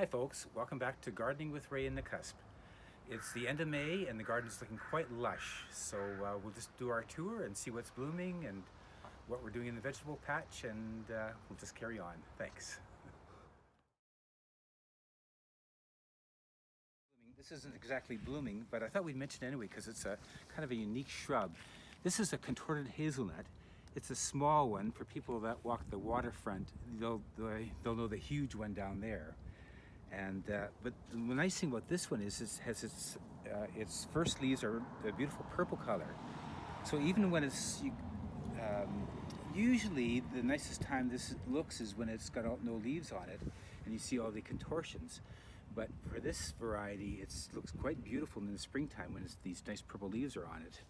Hi folks, welcome back to Gardening with Ray and Nakusp. It's the end of May and the garden's looking quite lush, so we'll just do our tour and see what's blooming and what we're doing in the vegetable patch, and we'll just carry on. Thanks. This isn't exactly blooming, but I thought we'd mention it anyway because it's a kind of a unique shrub. This is a contorted hazelnut. It's a small one. For people that walk the waterfront, they'll know the huge one down there. And but the nice thing about this one is its first leaves are a beautiful purple color. So even when it's usually the nicest time this looks is when it's got no leaves on it, and you see all the contortions. But for this variety, it looks quite beautiful in the springtime when these nice purple leaves are on it.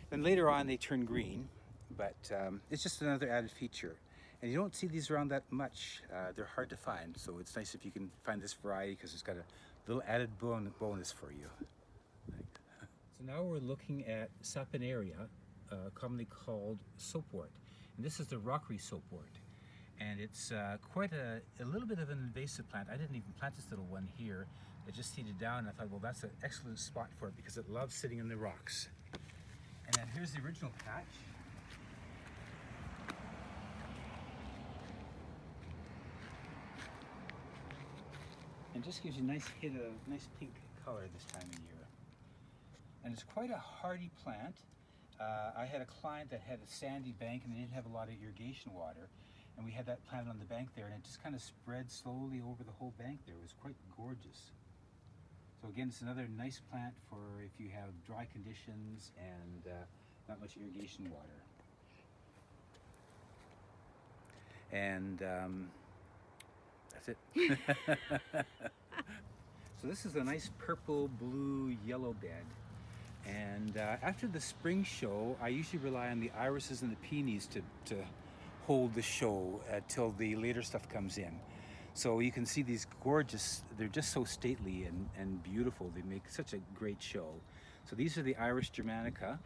Then later on they turn green, but it's just another added feature. And you don't see these around that much. They're hard to find, so it's nice if you can find this variety because it's got a little added bonus for you. So now we're looking at Saponaria, commonly called Soapwort. And this is the rockery Soapwort. And it's quite a little bit of an invasive plant. I didn't even plant this little one here. It just seeded down, and I thought, well, that's an excellent spot for it because it loves sitting in the rocks. And then here's the original patch. And just gives you a nice hit of nice pink color this time of year. And it's quite a hardy plant. I had a client that had a sandy bank and they didn't have a lot of irrigation water. And we had that planted on the bank there, and it just kind of spread slowly over the whole bank there. It was quite gorgeous. So again, it's another nice plant for if you have dry conditions and not much irrigation water. And that's it. So this is a nice purple, blue, yellow bed. And after the spring show, I usually rely on the irises and the peonies to hold the show till the later stuff comes in. So you can see these gorgeous, they're just so stately and beautiful. They make such a great show. So these are the Iris Germanica.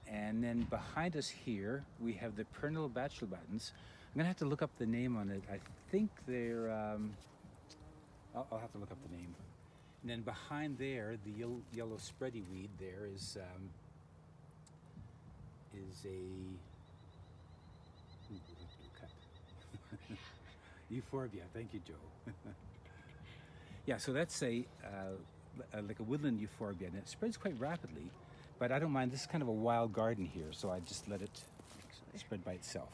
And then behind us here, we have the perennial bachelor buttons. I'm gonna have to look up the name on it. I think they're, I'll have to look up the name. And then behind there, the yellow spready weed there is a Euphorbia. Thank you, Joe. Yeah, so that's like a woodland euphorbia, and it spreads quite rapidly. But I don't mind. This is kind of a wild garden here, so I just let it spread by itself.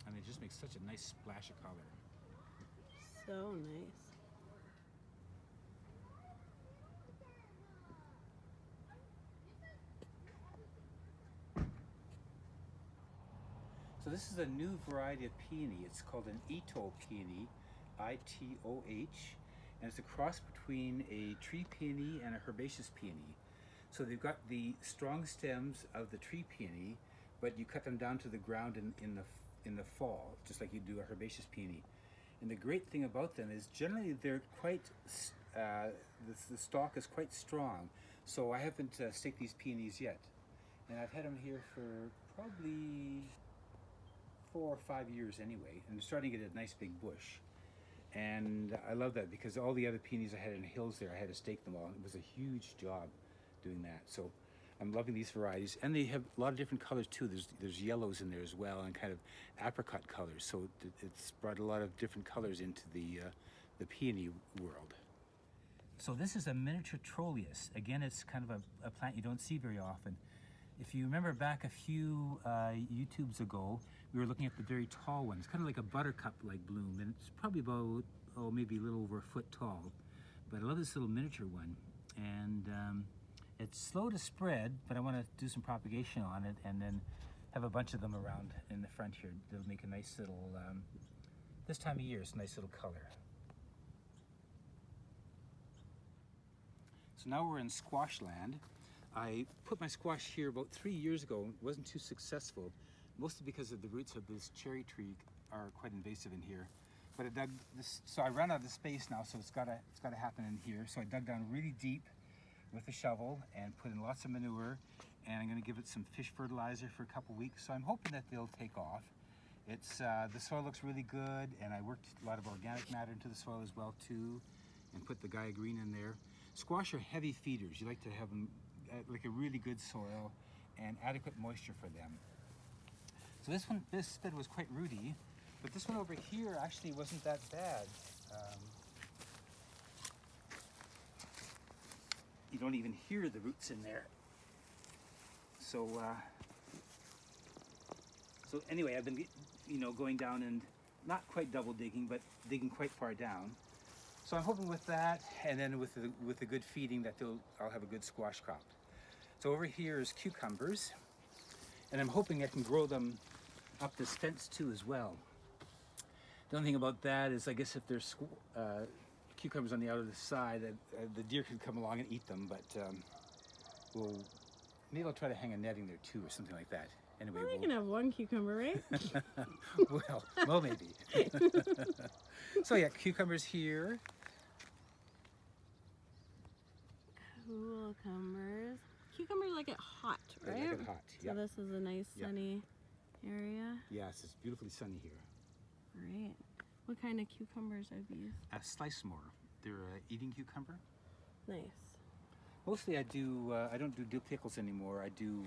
And it just makes such a nice splash of color. So nice. So this is a new variety of peony. It's called an Itoh peony, I-T-O-H, and it's a cross between a tree peony and a herbaceous peony. So they've got the strong stems of the tree peony, but you cut them down to the ground in the fall, just like you do a herbaceous peony. And the great thing about them is generally they're quite, the stalk is quite strong. So I haven't staked these peonies yet. And I've had them here for probably 4 or 5 years anyway, and I'm starting to get a nice big bush. And I love that because all the other peonies I had in the hills there, I had to stake them all. It was a huge job doing that. So I'm loving these varieties, and they have a lot of different colors too. There's yellows in there as well, and kind of apricot colors. So it's brought a lot of different colors into the peony world. So this is a miniature Trollius. Again, it's kind of a plant you don't see very often. If you remember back a few YouTubes ago, we were looking at the very tall ones, kind of like a buttercup-like bloom, and it's probably about, maybe a little over a foot tall. But I love this little miniature one, and it's slow to spread, but I want to do some propagation on it, and then have a bunch of them around in the front here. They'll make a nice little, this time of year, it's a nice little color. So now we're in SquashLand. I put my squash here about 3 years ago. It wasn't too successful, mostly because of the roots of this cherry tree are quite invasive in here. But it dug this, so I ran out of space now, so it's got to happen in here. So I dug down really deep with a shovel and put in lots of manure and I'm going to give it some fish fertilizer for a couple weeks. So I'm hoping that they'll take off. It's the soil looks really good, and I worked a lot of organic matter into the soil as well too, and put the Gaia Green in there. Squash are heavy feeders. You like to have them like a really good soil and adequate moisture for them. So this bed was quite rooty, but this one over here actually wasn't that bad. You don't even hear the roots in there. So anyway, I've been going down and not quite double digging, but digging quite far down. So I'm hoping with that, and then with the good feeding, that I'll have a good squash crop. So over here is cucumbers, and I'm hoping I can grow them up this fence too as well. The only thing about that is, I guess if there's cucumbers on the other side, the deer could come along and eat them, but maybe I'll try to hang a netting there too, or something like that. Anyway, well, you can have one cucumber, right? well, maybe. So yeah, cucumbers here. Cucumbers. Cucumbers like it hot, right? They like it hot, So this is a nice sunny area. Yes, it's beautifully sunny here. Great. What kind of cucumbers are these? Slice more. They're eating cucumber. Nice. Mostly I don't do dill pickles anymore. I do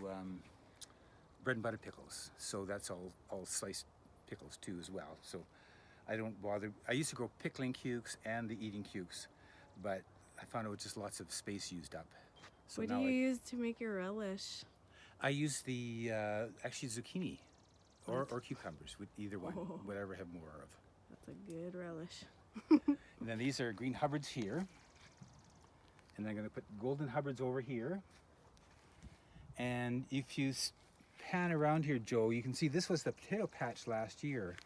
bread and butter pickles. So that's all sliced pickles too as well. So I don't bother. I used to grow pickling cukes and the eating cukes, but I found it was just lots of space used up. So what do you use to make your relish? I use the actually zucchini or cucumbers, with either one, whatever I have more of. That's a good relish. And then these are green Hubbards here. And I'm going to put golden Hubbards over here. And if you pan around here, Joe, you can see this was the potato patch last year.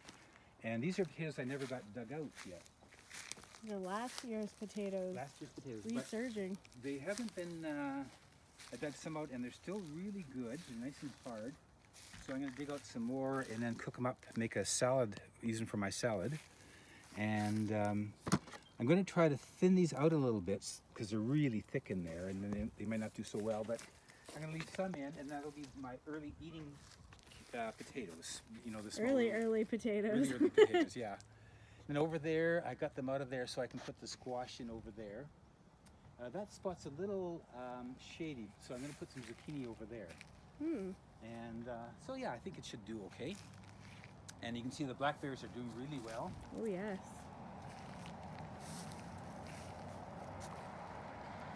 And these are potatoes I never got dug out yet. The last year's potatoes. Last year's potatoes. Resurging. They haven't been, I dug some out and they're still really good. They're nice and hard. So I'm going to dig out some more and then cook them up, make a salad, use them for my salad. And I'm going to try to thin these out a little bit because they're really thick in there, and then they might not do so well, but I'm going to leave some in, and that'll be my early eating potatoes. The small Early potatoes. Early potatoes, yeah. And over there, I got them out of there so I can put the squash in over there. That spot's a little shady, so I'm going to put some zucchini over there. And so yeah, I think it should do okay. And you can see the blackberries are doing really well. Oh yes.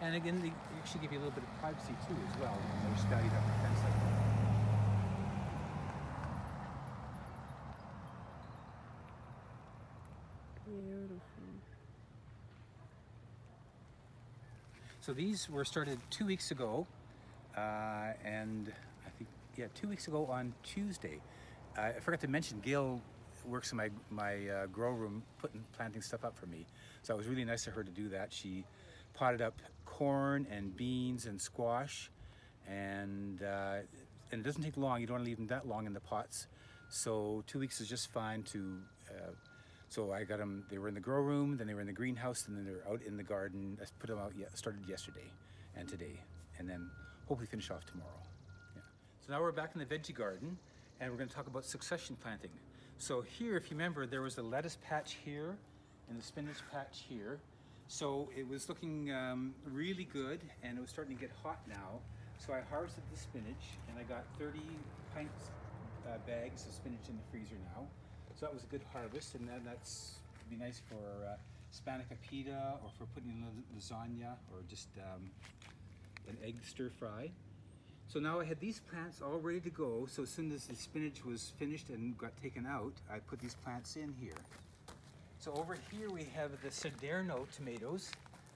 And again, they actually give you a little bit of privacy too as well when they're spouting up the fence like that. Beautiful. So these were started 2 weeks ago, and I think 2 weeks ago on Tuesday. I forgot to mention, Gail works in my grow room, planting stuff up for me. So it was really nice of her to do that. She potted up corn and beans and squash, and it doesn't take long. You don't want to leave them that long in the pots. So 2 weeks is just fine to. So I got them. They were in the grow room, then they were in the greenhouse, and then they're out in the garden. I put them out. Started yesterday and today, and then hopefully finish off tomorrow. Yeah. So now we're back in the veggie garden, and we're going to talk about succession planting. So here, if you remember, there was a lettuce patch here and the spinach patch here. So it was looking really good, and it was starting to get hot now. So I harvested the spinach, and I got 30 pints bags of spinach in the freezer now. So that was a good harvest, and then that's be nice for Spinach pita, or for putting in lasagna, or just an egg stir fry. So now I had these plants all ready to go. So as soon as the spinach was finished and got taken out, I put these plants in here. So over here we have the Salerno tomatoes.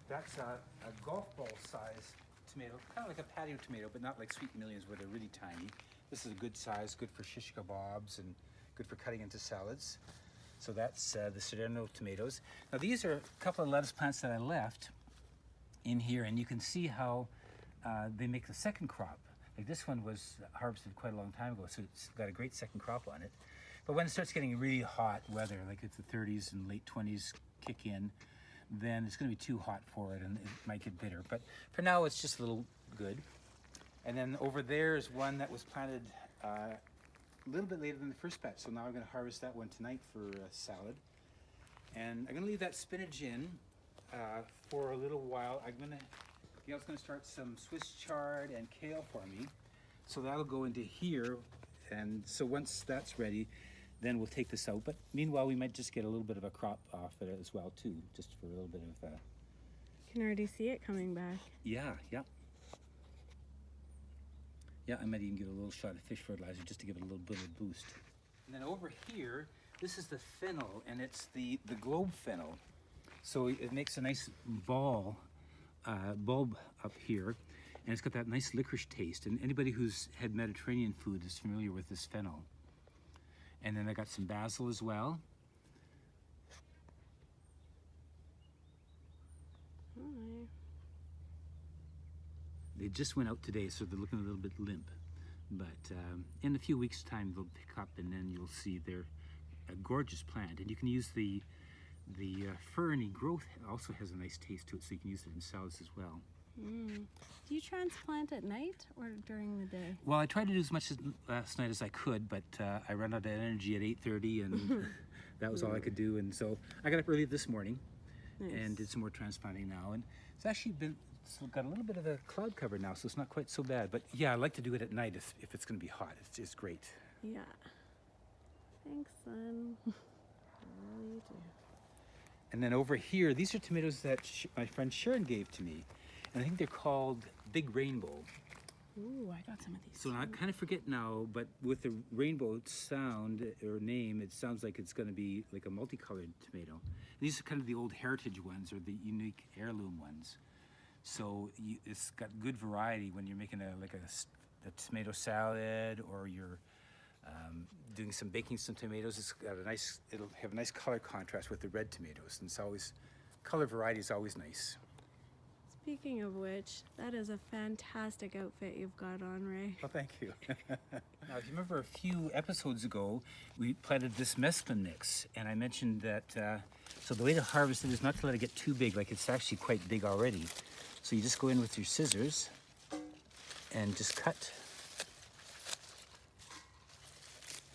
That's a golf ball size tomato, kind of like a patio tomato, but not like Sweet Millions where they're really tiny. This is a good size, good for shish kebabs and good for cutting into salads. So that's the Salerno tomatoes. Now these are a couple of lettuce plants that I left in here, and you can see how they make the second crop. Like this one was harvested quite a long time ago, so it's got a great second crop on it. But when it starts getting really hot weather, like if the 30s and late 20s kick in, then it's going to be too hot for it and it might get bitter. But for now, it's just a little good. And then over there is one that was planted a little bit later than the first batch. So now I'm going to harvest that one tonight for salad. And I'm going to leave that spinach in for a little while. Gail's going to start some Swiss chard and kale for me. So that'll go into here. And so once that's ready, then we'll take this out. But meanwhile, we might just get a little bit of a crop off it as well too, just for a little bit of Can already see it coming back. Yeah. Yeah, I might even give it a little shot of fish fertilizer just to give it a little bit of a boost. And then over here, this is the fennel, and it's the globe fennel. So it makes a nice bulb up here, and it's got that nice licorice taste. And anybody who's had Mediterranean food is familiar with this fennel. And then I got some basil as well. Hi. They just went out today, so they're looking a little bit limp. But in a few weeks' time, they'll pick up, and then you'll see they're a gorgeous plant. And you can use the ferny growth also has a nice taste to it, so you can use it in salads as well. Do you transplant at night or during the day? Well, I tried to do as much last night as I could, but I ran out of energy at 8:30, and that was all I could do. And so I got up early this morning and did some more transplanting now. And it's actually got a little bit of a cloud cover now, so it's not quite so bad. But yeah, I like to do it at night if it's going to be hot. It's just great. Yeah. Thanks, son. I really do. And then over here, these are tomatoes that my friend Sharon gave to me. And I think they're called Big Rainbow. Ooh, I got some of these. So I kind of forget now, but with the rainbow sound or name, it sounds like it's going to be like a multicolored tomato. And these are kind of the old heritage ones or the unique heirloom ones. So it's got good variety when you're making a tomato salad, or you're doing baking some tomatoes. It'll have a nice color contrast with the red tomatoes, and it's always, color variety is always nice. Speaking of which, that is a fantastic outfit you've got on, Ray. Well, thank you. Now, if you remember a few episodes ago, we planted this mesclun mix, and I mentioned that, so the way to harvest it is not to let it get too big, like it's actually quite big already. So you just go in with your scissors and just cut.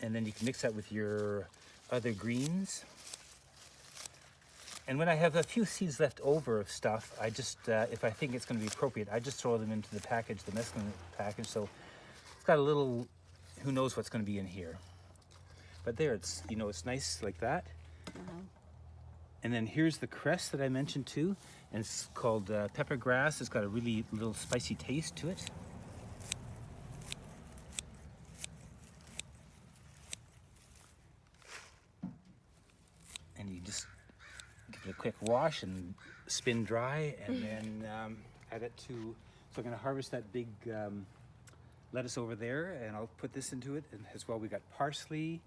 And then you can mix that with your other greens. And when I have a few seeds left over of stuff, I just, if I think it's going to be appropriate, I just throw them into the package, the mesclun package. So it's got a little, who knows what's going to be in here. But there, it's nice like that. Wow. And then here's the cress that I mentioned too. And it's called pepper grass. It's got a really little spicy taste to it. And you just give it a quick wash and spin dry, and then add it to, so I'm gonna harvest that big lettuce over there, and I'll put this into it. And as well, we got parsley,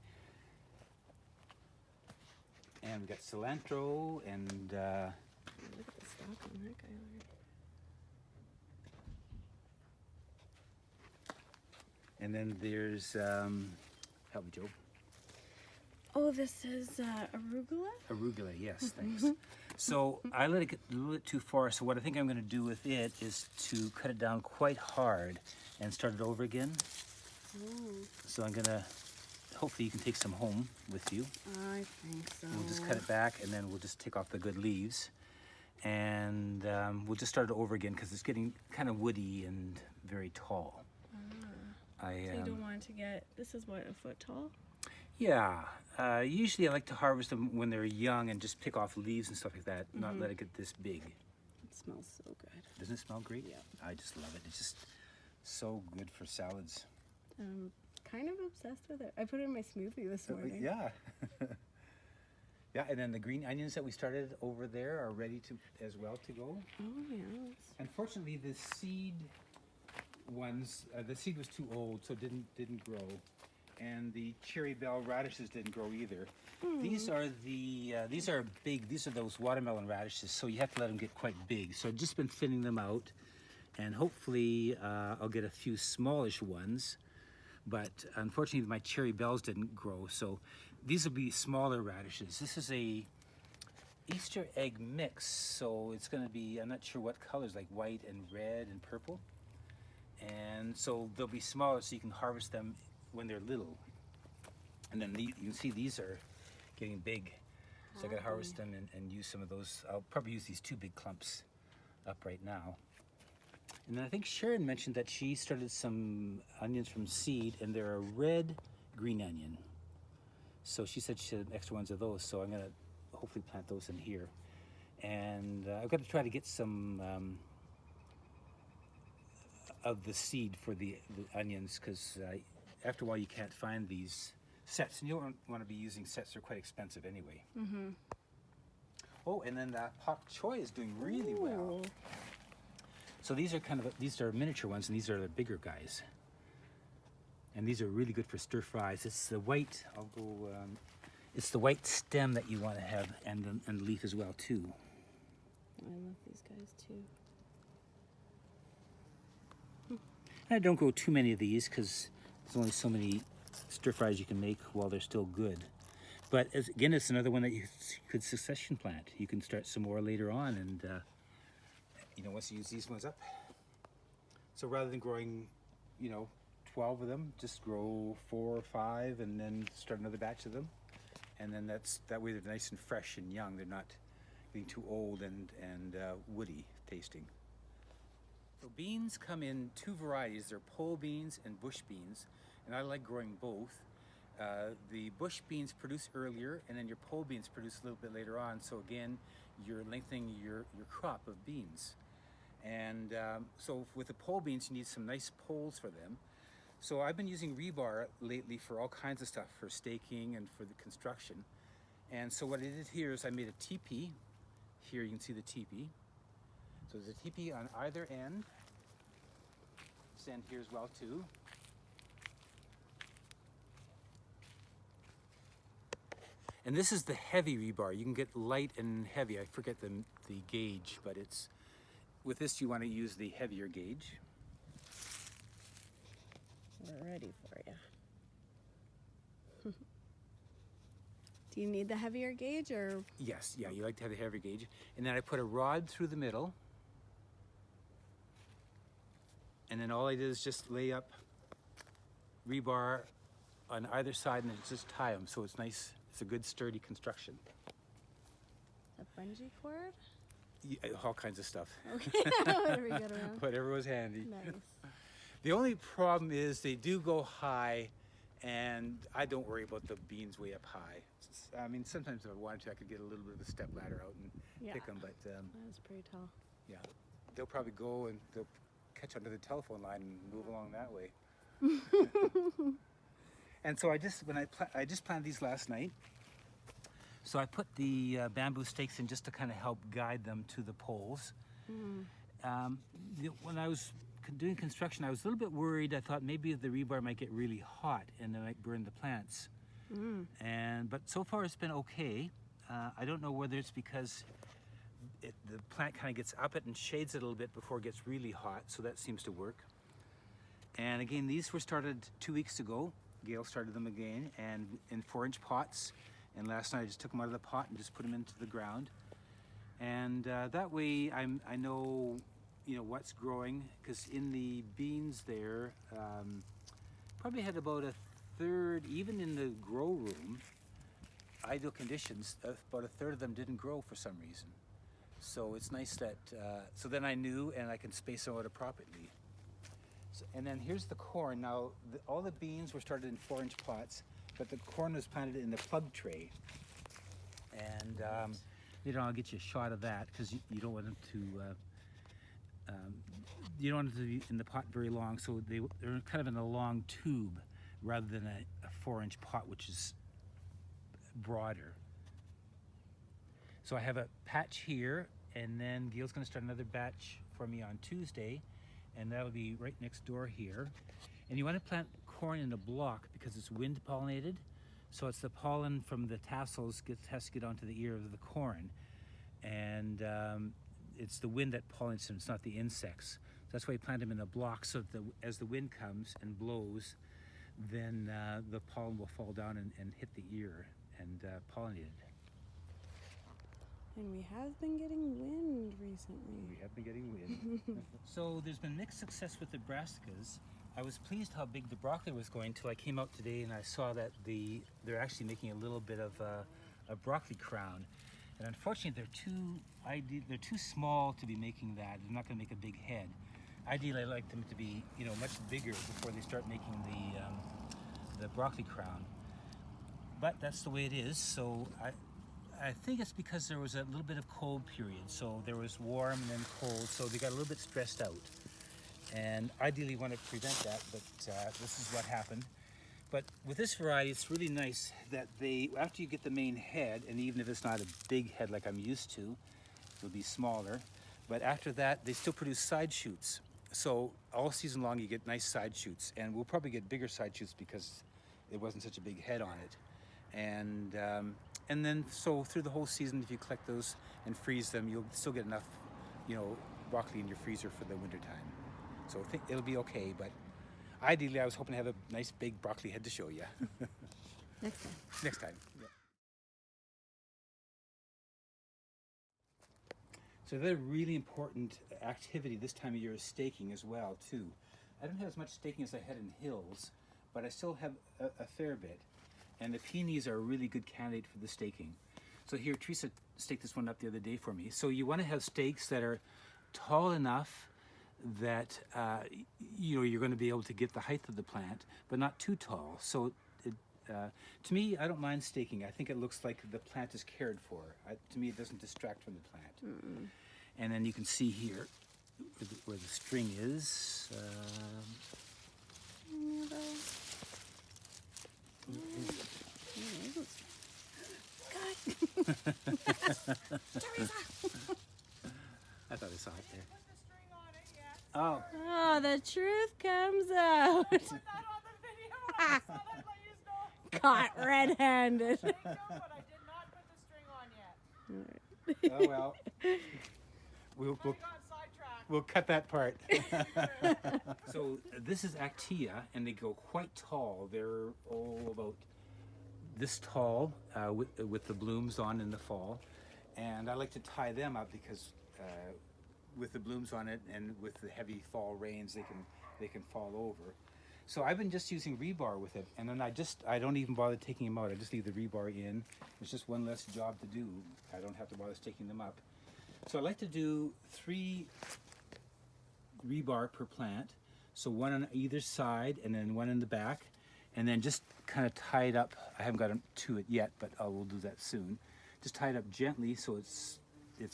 and we got cilantro, and Look at the stock on that guy already. and then there's, help me, Joe. Oh, this is arugula? Arugula, yes, thanks. So I let it get a little bit too far, so what I think I'm going to do with it is to cut it down quite hard and start it over again. Ooh. So I'm going to, hopefully you can take some home with you. I think so. We'll just cut it back, and then we'll just take off the good leaves. And we'll just start it over again because it's getting kind of woody and very tall. So you don't want it to get, this is what, a foot tall? Yeah, usually I like to harvest them when they're young and just pick off leaves and stuff like that, not let it get this big. It smells so good. Doesn't it smell great? Yeah. I just love it. It's just so good for salads. I'm kind of obsessed with it. I put it in my smoothie this morning. Yeah. Yeah, and then the green onions that we started over there are ready to as well to go. Oh, yes. Unfortunately, the seed ones, the seed was too old, so it didn't grow. And the cherry bell radishes didn't grow either. These are big. These are those watermelon radishes, so you have to let them get quite big. So I've just been thinning them out, and hopefully I'll get a few smallish ones. But unfortunately, my cherry bells didn't grow, so these will be smaller radishes. This is a Easter egg mix, so it's going to be, I'm not sure what colors, like white and red and purple. And so they'll be smaller, so you can harvest them when they're little. And then you can see these are getting big. So I gotta harvest them and use some of those. I'll probably use these 2 big clumps up right now. And then I think Sharon mentioned that she started some onions from seed, and they're a red green onion. So she said she had extra ones of those, so I'm gonna hopefully plant those in here. And I've got to try to get some of the seed for the onions, because after a while you can't find these sets, and you don't want to be using sets. They're quite expensive anyway. Mm-hmm. Oh, and then Pak Choi is doing really well. So these are these are miniature ones, and these are the bigger guys. And these are really good for stir fries. It's the white. It's the white stem that you want to have, and the leaf as well too. I love these guys too. I don't grow too many of these because there's only so many stir fries you can make while they're still good. But again, it's another one that you could succession plant. You can start some more later on, and once you use these ones up. So rather than growing, 12 of them, just grow 4 or 5, and then start another batch of them. And then that way they're nice and fresh and young. They're not getting too old and woody tasting. So beans come in 2 varieties. They're pole beans and bush beans, and I like growing both. The bush beans produce earlier, and then your pole beans produce a little bit later on. So again, you're lengthening your crop of beans. And so with the pole beans, you need some nice poles for them. So I've been using rebar lately for all kinds of stuff, for staking and for the construction. And so what I did here is I made a teepee. Here you can see the teepee. So there's a teepee on either end. This end here as well too. And this is the heavy rebar. You can get light and heavy. I forget the gauge, but with this you want to use the heavier gauge. We're ready for you. Do you need the heavier gauge or? Yes, yeah, you like to have the heavier gauge. And then I put a rod through the middle. And then all I did is just lay up rebar on either side and just tie them, so it's nice. It's a good sturdy construction. A bungee cord? Yeah, all kinds of stuff. Okay, whatever you got around. Whatever was handy. Nice. The only problem is they do go high, and I don't worry about the beans way up high. I mean, sometimes if I wanted to, I could get a little bit of a step ladder out and pick them, but That's pretty tall. yeah, they'll probably go and they'll catch onto the telephone line and move along that way. And so I just planted these last night. So I put the bamboo stakes in just to kind of help guide them to the poles. When I was doing construction, I was a little bit worried. I thought maybe the rebar might get really hot and it might burn the plants. But so far it's been okay. I don't know whether it's because the plant kind of gets up it and shades it a little bit before it gets really hot, so that seems to work. And again, these were started 2 weeks ago. Gail started them again, and in 4-inch pots. And last night I just took them out of the pot and just put them into the ground. And that way I know, what's growing, because in the beans there, probably had about a third, even in the grow room, ideal conditions, about a third of them didn't grow for some reason. So it's nice that, so then I knew, and I can space them out appropriately. So, and then here's the corn. Now, all the beans were started in 4-inch pots, but the corn was planted in the plug tray. And I'll get you a shot of that, because you don't want them to, you don't want them to be in the pot very long, so they're kind of in a long tube rather than a 4-inch pot, which is broader. So I have a patch here, and then Gail's going to start another batch for me on Tuesday, and that'll be right next door here. And you want to plant corn in a block because it's wind pollinated, so it's the pollen from the tassels has to get onto the ear of the corn, and it's the wind that pollinates them, it's not the insects. So that's why you plant them in a block, so that as the wind comes and blows, then the pollen will fall down and hit the ear and pollinate it. And we have been getting wind recently. We have been getting wind. So there's been mixed success with the brassicas. I was pleased how big the broccoli was going till I came out today and I saw that they're actually making a little bit of a broccoli crown. And unfortunately they're too small to be making that. They're not going to make a big head. Ideally I like them to be, you know, much bigger before they start making the broccoli crown. But that's the way it is. So I think it's because there was a little bit of cold period. So there was warm and then cold, so they got a little bit stressed out. And ideally want to prevent that, but this is what happened. But with this variety, it's really nice that after you get the main head, and even if it's not a big head like I'm used to, it'll be smaller. But after that, they still produce side shoots. So all season long, you get nice side shoots, and we'll probably get bigger side shoots because it wasn't such a big head on it. And then so through the whole season, if you collect those and freeze them, you'll still get enough, you know, broccoli in your freezer for the winter time. So I think it'll be okay, but ideally I was hoping to have a nice big broccoli head to show you. Next time. Next time. Yeah. So another really important activity this time of year is staking as well too. I don't have as much staking as I had in hills, but I still have a fair bit. And the peonies are a really good candidate for the staking. So here, Teresa staked this one up the other day for me. So you want to have stakes that are tall enough that you know, you're going to be able to get the height of the plant, but not too tall. So to me, I don't mind staking. I think it looks like the plant is cared for. To me, it doesn't distract from the plant. Mm-mm. And then you can see here where the string is. I thought I saw it there. Oh. Oh, the truth comes out. Caught red-handed. Oh well. We'll cut that part. So this is Actea, and they go quite tall. They're about this tall with the blooms on in the fall, and I like to tie them up because with the blooms on it and with the heavy fall rains, they can fall over. So I've been just using rebar with it, and then I don't even bother taking them out. I just leave the rebar in. It's just one less job to do. I don't have to bother staking them up. So I like to do 3 rebar per plant. So one on either side and then one in the back, and then just kind of tie it up. I haven't got to it yet, but I will do that soon. Just tie it up gently so it's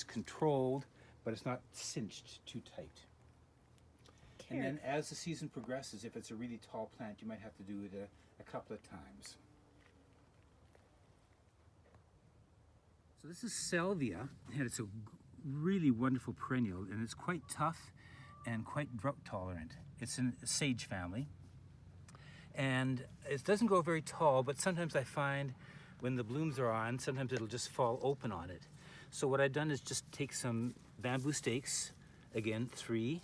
controlled, but it's not cinched too tight. And then as the season progresses, if it's a really tall plant, you might have to do it a couple of times. So this is Salvia, and it's a really wonderful perennial, and it's quite tough and quite drought tolerant. It's in a sage family, and it doesn't go very tall, but sometimes I find when the blooms are on, sometimes it'll just fall open on it. So what I've done is just take some bamboo stakes, again 3,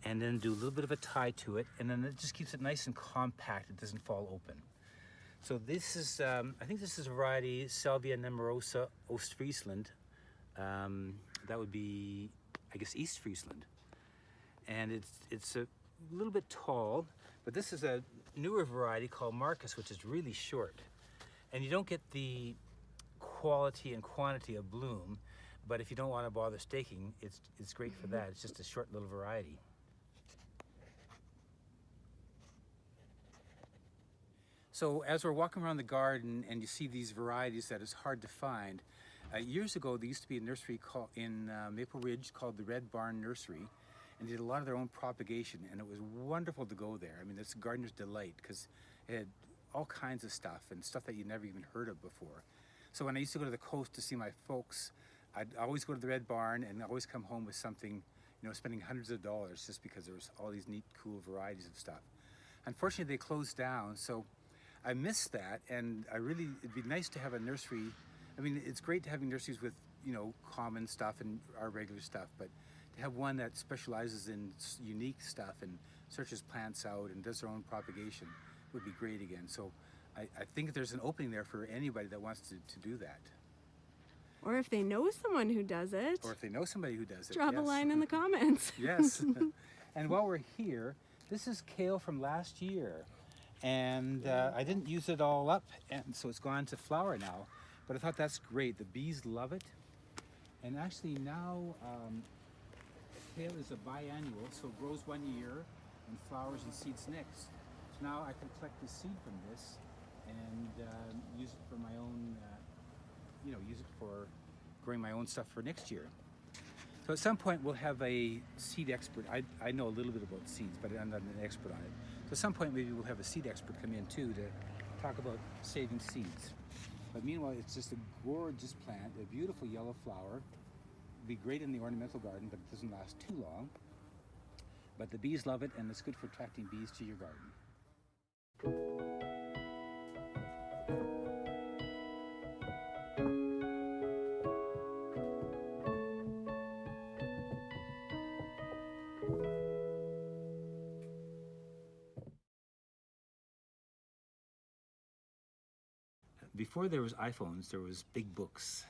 and then do a little bit of a tie to it, and then it just keeps it nice and compact. It doesn't fall open. So this is, I think this is a variety, Salvia nemorosa Ostfriesland. That would be, I guess, East Friesland. And it's a little bit tall, but this is a newer variety called Marcus, which is really short. And you don't get the quality and quantity of bloom, but if you don't want to bother staking, it's great for that. It's just a short little variety. So as we're walking around the garden and you see these varieties that it's hard to find, years ago there used to be a nursery in Maple Ridge called the Red Barn Nursery, and they did a lot of their own propagation, and it was wonderful to go there. I mean, it's a gardener's delight because it had all kinds of stuff and stuff that you never even heard of before. So when I used to go to the coast to see my folks, I'd always go to the Red Barn and always come home with something, you know, spending hundreds of dollars just because there was all these neat, cool varieties of stuff. Unfortunately, they closed down, so I miss that, and it'd be nice to have a nursery. I mean, it's great to having nurseries with, you know, common stuff and our regular stuff, but to have one that specializes in unique stuff and searches plants out and does their own propagation would be great again. So I think there's an opening there for anybody that wants to do that. Or if they know someone who does it, Or if they know somebody who does it. drop a yes. line in the comments. Yes. And while we're here, this is kale from last year. And I didn't use it all up, and so it's gone to flower now. But I thought that's great. The bees love it. And actually now, kale is a biannual, so it grows 1 year and flowers and seeds next. So now I can collect the seed from this and use it for my own, use it for growing my own stuff for next year. So at some point we'll have a seed expert. I know a little bit about seeds, but I'm not an expert on it. So at some point maybe we'll have a seed expert come in too to talk about saving seeds. But meanwhile, it's just a gorgeous plant, a beautiful yellow flower. It'd be great in the ornamental garden, but it doesn't last too long. But the bees love it, and it's good for attracting bees to your garden. Before there was iPhones, there was big books.